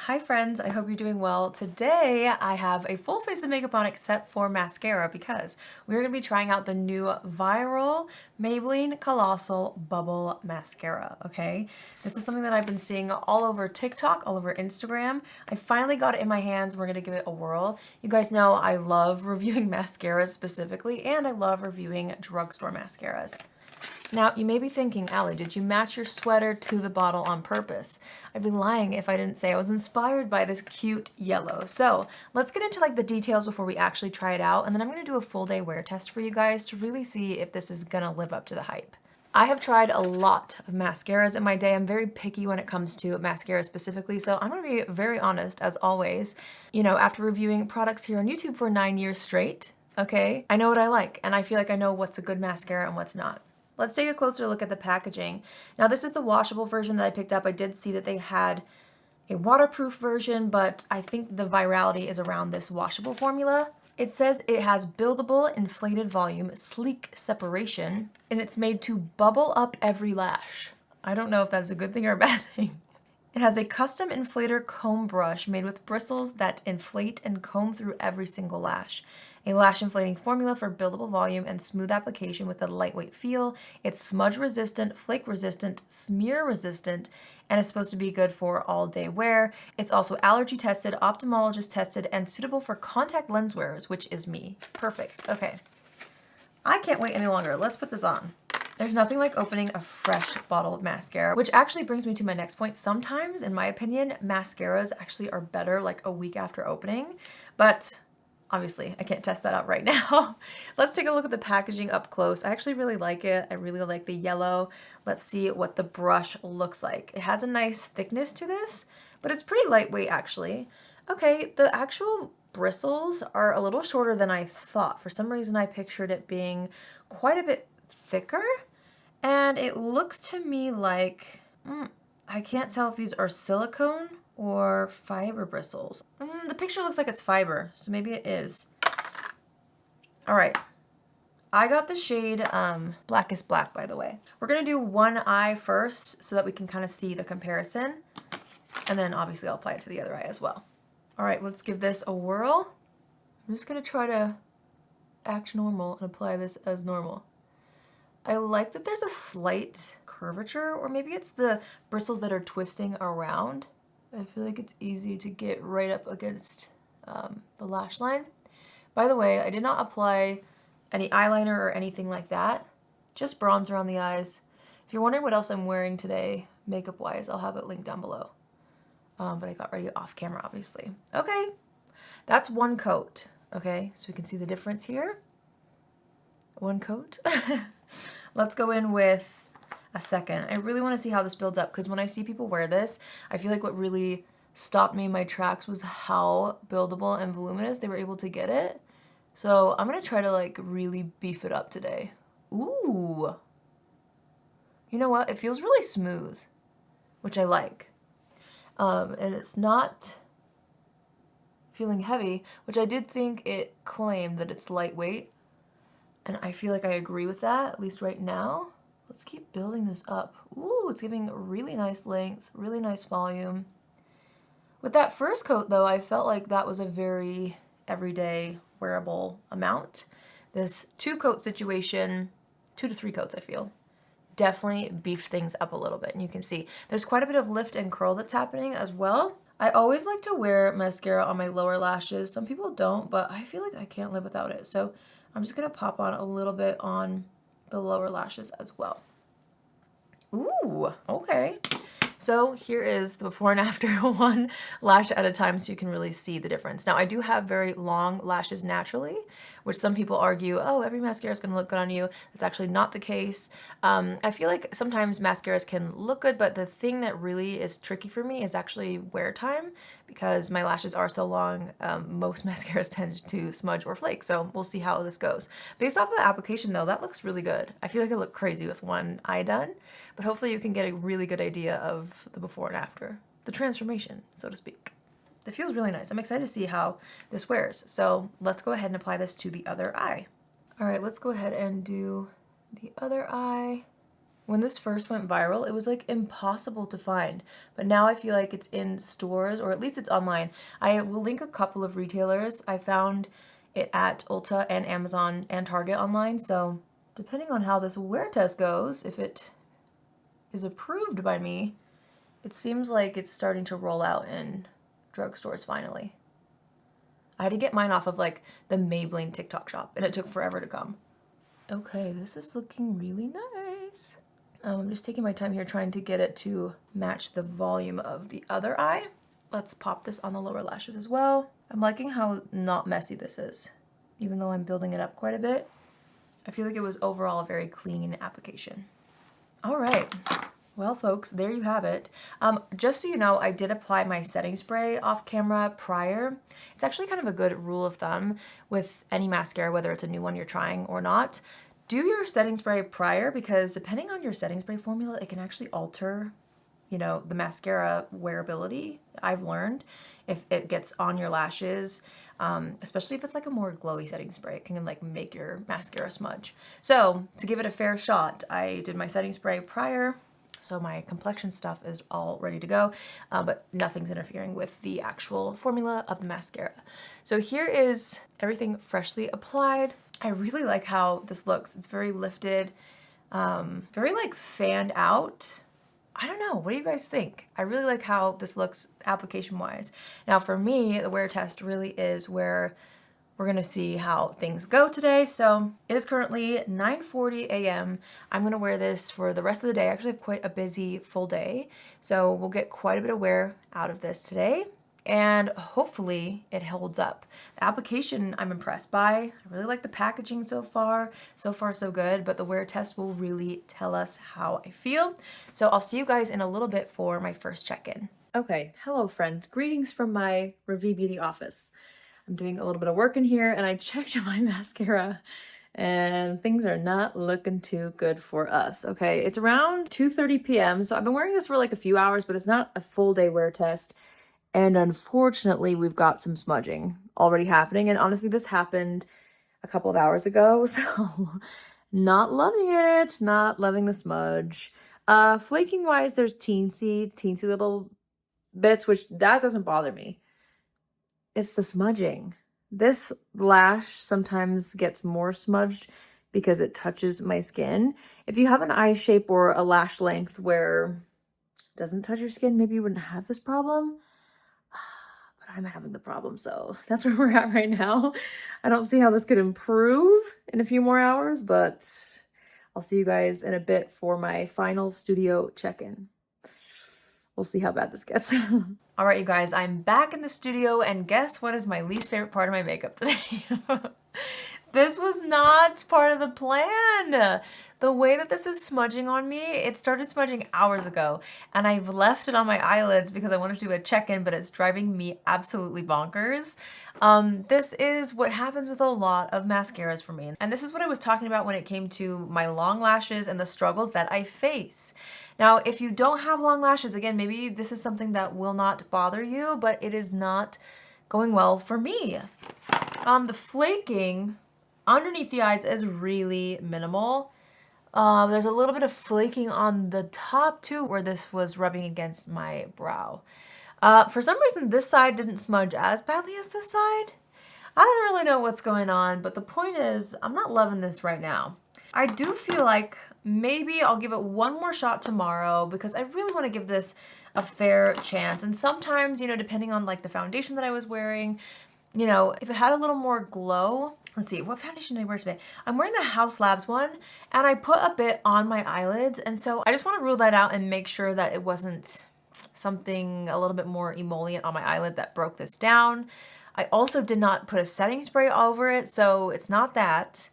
Hi friends, I hope you're doing well. Today I have a full face of makeup on except for mascara because we're going to be trying out the new viral Maybelline Colossal Bubble Mascara, okay? This is something that I've been seeing all over TikTok, all over Instagram. I finally got it in my hands. We're going to give it a whirl. You guys know I love reviewing mascaras specifically, and I love reviewing drugstore mascaras. Now, you may be thinking, Allie, did you match your sweater to the bottle on purpose? I'd be lying if I didn't say I was inspired by this cute yellow. So let's get into the details before we actually try it out, and then I'm gonna do a full day wear test for you guys to really see if this is gonna live up to the hype. I have tried a lot of mascaras in my day. I'm very picky when it comes to mascara specifically, so I'm gonna be very honest as always. You know, after reviewing products here on YouTube for 9 years straight, okay, I know what I like, and I feel like I know what's a good mascara and what's not. Let's take a closer look at the packaging. Now this is the washable version that I picked up. I did see that they had a waterproof version, but I think the virality is around this washable formula. It says it has buildable, inflated volume, sleek separation, and it's made to bubble up every lash. I don't know if that's a good thing or a bad thing. It has a custom inflator comb brush made with bristles that inflate and comb through every single lash. A lash inflating formula for buildable volume and smooth application with a lightweight feel. It's smudge resistant, flake resistant, smear resistant, and is supposed to be good for all day wear. It's also allergy tested, ophthalmologist tested, and suitable for contact lens wearers, which is me. Perfect. Okay. I can't wait any longer. Let's put this on. There's nothing like opening a fresh bottle of mascara, which actually brings me to my next point. Sometimes, in my opinion, mascaras actually are better like a week after opening, but obviously I can't test that out right now. Let's take a look at the packaging up close. I actually really like it. I really like the yellow. Let's see what the brush looks like. It has a nice thickness to this, but it's pretty lightweight actually. Okay, the actual bristles are a little shorter than I thought. For some reason I pictured it being quite a bit thicker, and it looks to me like, I can't tell if these are silicone or fiber bristles. The picture looks like it's fiber, so maybe it is. All right, I got the shade Blackest Black, by the way. We're gonna do one eye first so that we can kind of see the comparison, and then obviously I'll apply it to the other eye as well. All right, let's give this a whirl. I'm just gonna try to act normal and apply this as normal. I like that there's a slight curvature, or maybe it's the bristles that are twisting around. I feel like it's easy to get right up against the lash line. By the way, I did not apply any eyeliner or anything like that, just bronzer on the eyes. If you're wondering what else I'm wearing today, makeup-wise, I'll have it linked down below. But I got ready off camera, obviously. Okay, that's one coat, okay? So we can see the difference here. One coat. Let's go in with a second. I really want to see how this builds up, because when I see people wear this, I feel like what really stopped me in my tracks was how buildable and voluminous they were able to get it. So I'm gonna try to really beef it up today. Ooh. You know what? It feels really smooth, which I like. And it's not feeling heavy, which I did think it claimed that it's lightweight. And I feel like I agree with that, at least right now. Let's keep building this up. Ooh, it's giving really nice length, really nice volume. With that first coat though, I felt like that was a very everyday wearable amount. This 2-coat situation, 2 to 3 coats I feel, definitely beefed things up a little bit. And you can see there's quite a bit of lift and curl that's happening as well. I always like to wear mascara on my lower lashes. Some people don't, but I feel like I can't live without it. So I'm just gonna pop on a little bit on the lower lashes as well. Ooh, okay. So here is the before and after, one lash at a time, so you can really see the difference. Now I do have very long lashes naturally, which some people argue, oh, every mascara is gonna look good on you. That's actually not the case. I feel like sometimes mascaras can look good, but the thing that really is tricky for me is actually wear time, because my lashes are so long. Most mascaras tend to smudge or flake, so we'll see how this goes. Based off of the application though, that looks really good. I feel like I look crazy with one eye done, but hopefully you can get a really good idea of the before and after, the transformation, so to speak. It feels really nice. I'm excited to see how this wears. So let's go ahead and apply this to the other eye. All right, let's go ahead and do the other eye. When this first went viral, it was like impossible to find, but now I feel like it's in stores, or at least it's online. I will link a couple of retailers. I found it at Ulta and Amazon and Target online, so depending on how this wear test goes, if it is approved by me, it seems like it's starting to roll out in drugstores finally. I had to get mine off of like the Maybelline TikTok shop, and it took forever to come. Okay, this is looking really nice. I'm just taking my time here trying to get it to match the volume of the other eye. Let's pop this on the lower lashes as well. I'm liking how not messy this is, even though I'm building it up quite a bit. I feel like it was overall a very clean application. All right, well folks, there you have it. Just so you know, I did apply my setting spray off camera prior. It's actually kind of a good rule of thumb with any mascara, whether it's a new one you're trying or not. Do your setting spray prior, because depending on your setting spray formula, it can actually alter, you know, the mascara wearability. I've learned if it gets on your lashes, especially if it's like a more glowy setting spray, it can like make your mascara smudge. So to give it a fair shot, I did my setting spray prior, so my complexion stuff is all ready to go, but nothing's interfering with the actual formula of the mascara. So here is everything freshly applied. I really like how this looks. It's very lifted, very like fanned out. I don't know, what do you guys think? I really like how this looks application-wise. Now for me, the wear test really is where we're gonna see how things go today. So it is currently 9:40 a.m. I'm gonna wear this for the rest of the day. I actually have quite a busy full day, so we'll get quite a bit of wear out of this today, and hopefully it holds up. The application I'm impressed by. I really like the packaging so far. So far so good, but the wear test will really tell us how I feel. So I'll see you guys in a little bit for my first check-in. Okay, hello friends. Greetings from my RAVIE beauty office. I'm doing a little bit of work in here, and I checked my mascara and things are not looking too good for us. Okay, it's around 2:30 p.m. So I've been wearing this for like a few hours, but it's not a full day wear test. And unfortunately, we've got some smudging already happening. And honestly, this happened a couple of hours ago, so not loving it, not loving the smudge. Flaking wise, there's teensy little bits, which that doesn't bother me. It's the smudging. This lash sometimes gets more smudged because it touches my skin. If you have an eye shape or a lash length where it doesn't touch your skin, maybe you wouldn't have this problem. But I'm having the problem, so that's where we're at right now. I don't see how this could improve in a few more hours, but I'll see you guys in a bit for my final studio check-in. We'll see how bad this gets. All right, you guys, I'm back in the studio, and guess what is my least favorite part of my makeup today? This was not part of the plan. The way that this is smudging on me, it started smudging hours ago, and I've left it on my eyelids because I wanted to do a check-in, but it's driving me absolutely bonkers. This is what happens with a lot of mascaras for me, and this is what I was talking about when it came to my long lashes and the struggles that I face. Now, if you don't have long lashes, again, maybe this is something that will not bother you, but it is not going well for me. The flaking underneath the eyes is really minimal. There's a little bit of flaking on the top too, where this was rubbing against my brow. For some reason, this side didn't smudge as badly as this side. I don't really know what's going on, but the point is, I'm not loving this right now. I do feel like maybe I'll give it one more shot tomorrow because I really want to give this a fair chance. And sometimes, you know, depending on like the foundation that I was wearing, you know, if it had a little more glow. Let's see, what foundation did I wear today? I'm wearing the HAUS Labs one, and I put a bit on my eyelids, and so I just want to rule that out and make sure that it wasn't something a little bit more emollient on my eyelid that broke this down. I also did not put a setting spray over it, so it's not that.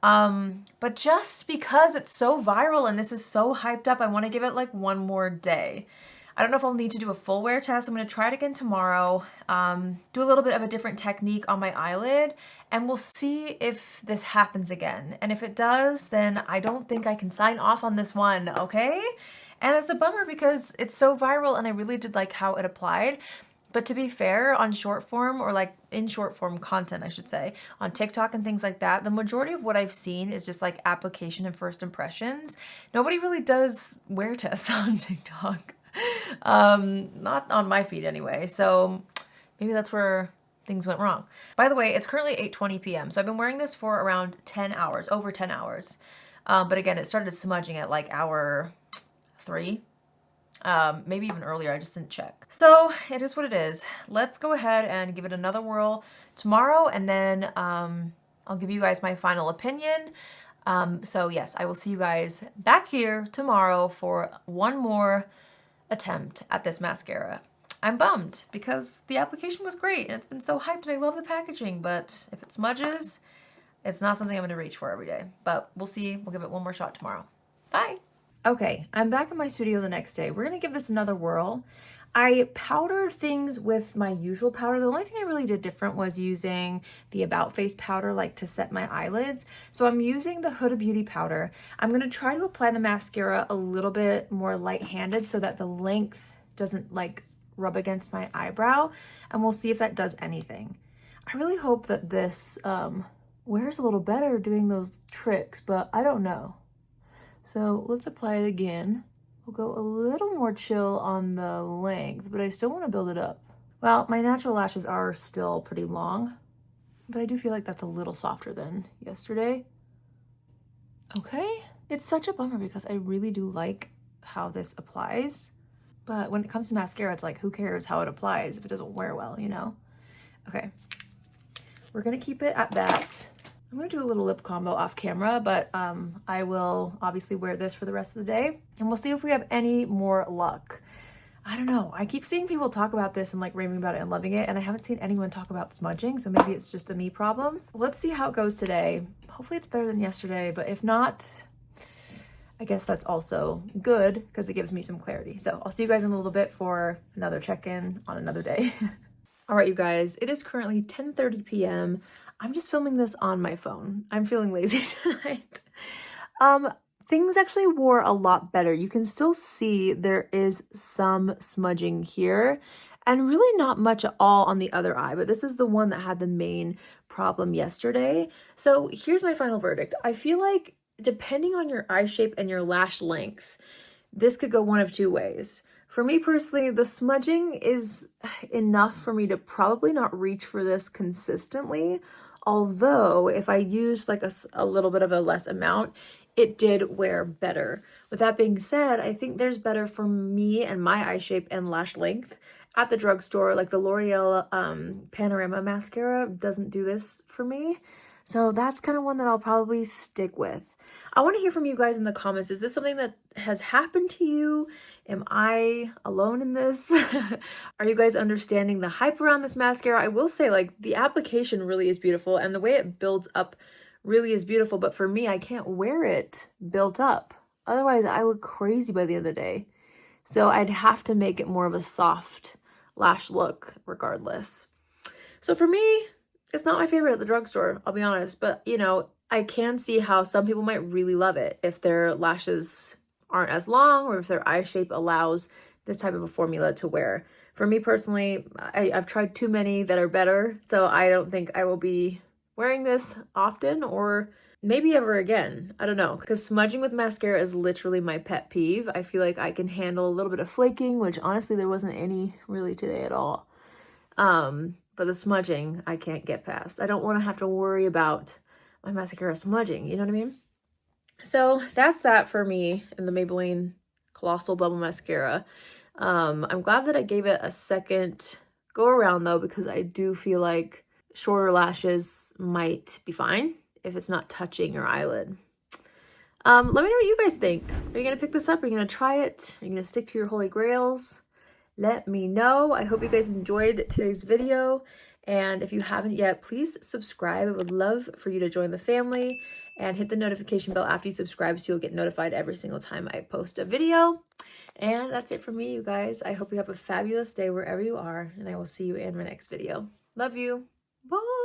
But just because it's so viral and this is so hyped up, I want to give it like one more day. I don't know if I'll need to do a full wear test. I'm going to try it again tomorrow, do a little bit of a different technique on my eyelid, and we'll see if this happens again. And if it does, then I don't think I can sign off on this one, okay? And it's a bummer because it's so viral and I really did like how it applied. But to be fair, on short form, or like in short form content, I should say, on TikTok and things like that, the majority of what I've seen is just like application and first impressions. Nobody really does wear tests on TikTok. Not on my feed anyway. So maybe that's where things went wrong. By the way, it's currently 8:20 p.m. So I've been wearing this for around 10 hours, over 10 hours. But again, it started smudging at like hour 3. Maybe even earlier, I just didn't check. So it is what it is. Let's go ahead and give it another whirl tomorrow, and then I'll give you guys my final opinion. So yes, I will see you guys back here tomorrow for one more attempt at this mascara. I'm bummed because the application was great and it's been so hyped and I love the packaging, but if it smudges, it's not something I'm gonna reach for every day. But we'll see, we'll give it one more shot tomorrow. Bye. Okay, I'm back in my studio the next day. We're gonna give this another whirl. I powdered things with my usual powder. The only thing I really did different was using the About Face powder, like to set my eyelids. So I'm using the Huda Beauty powder. I'm gonna try to apply the mascara a little bit more light-handed so that the length doesn't like rub against my eyebrow, and we'll see if that does anything. I really hope that this wears a little better doing those tricks, but I don't know. So let's apply it again. We'll go a little more chill on the length, but I still want to build it up. Well, my natural lashes are still pretty long, but I do feel like that's a little softer than yesterday. Okay, it's such a bummer because I really do like how this applies, but when it comes to mascara, it's like, who cares how it applies if it doesn't wear well, you know? Okay, we're gonna keep it at that. I'm gonna do a little lip combo off camera, but I will obviously wear this for the rest of the day, and we'll see if we have any more luck. I don't know, I keep seeing people talk about this and like raving about it and loving it, and I haven't seen anyone talk about smudging, so maybe it's just a me problem. Let's see how it goes today. Hopefully it's better than yesterday, but if not, I guess that's also good because it gives me some clarity. So I'll see you guys in a little bit for another check-in on another day. All right, you guys, it is currently 10:30 p.m. I'm just filming this on my phone. I'm feeling lazy tonight. Things actually wore a lot better. You can still see there is some smudging here and really not much at all on the other eye, but this is the one that had the main problem yesterday. So here's my final verdict. I feel like depending on your eye shape and your lash length, this could go one of two ways. For me personally, the smudging is enough for me to probably not reach for this consistently. Although if I used like a little bit of a less amount, it did wear better. With that being said, I think there's better for me and my eye shape and lash length at the drugstore. Like the L'Oreal Panorama mascara doesn't do this for me. So that's kind of one that I'll probably stick with. I want to hear from you guys in the comments. Is this something that has happened to you? Am I alone in this? Are you guys understanding the hype around this mascara? I will say, like, the application really is beautiful and the way it builds up really is beautiful, but for me, I can't wear it built up. Otherwise, I look crazy by the end of the day. So I'd have to make it more of a soft lash look regardless. So for me, it's not my favorite at the drugstore, I'll be honest, but you know, I can see how some people might really love it if their lashes aren't as long or if their eye shape allows this type of a formula to wear. For me personally, I've tried too many that are better, so I don't think I will be wearing this often or maybe ever again. I don't know, because smudging with mascara is literally my pet peeve. I feel like I can handle a little bit of flaking, which honestly there wasn't any really today at all. But the smudging I can't get past. I don't want to have to worry about my mascara smudging, you know what I mean? So that's that for me in the Maybelline Colossal Bubble Mascara. I'm glad that I gave it a second go around though, because I do feel like shorter lashes might be fine if it's not touching your eyelid. Let me know what you guys think. Are you gonna pick this up? Are you gonna try it? Are you gonna stick to your holy grails? Let me know. I hope you guys enjoyed today's video. And if you haven't yet, please subscribe. I would love for you to join the family and hit the notification bell after you subscribe so you'll get notified every single time I post a video. And that's it for me, you guys. I hope you have a fabulous day wherever you are, and I will see you in my next video. Love you. Bye.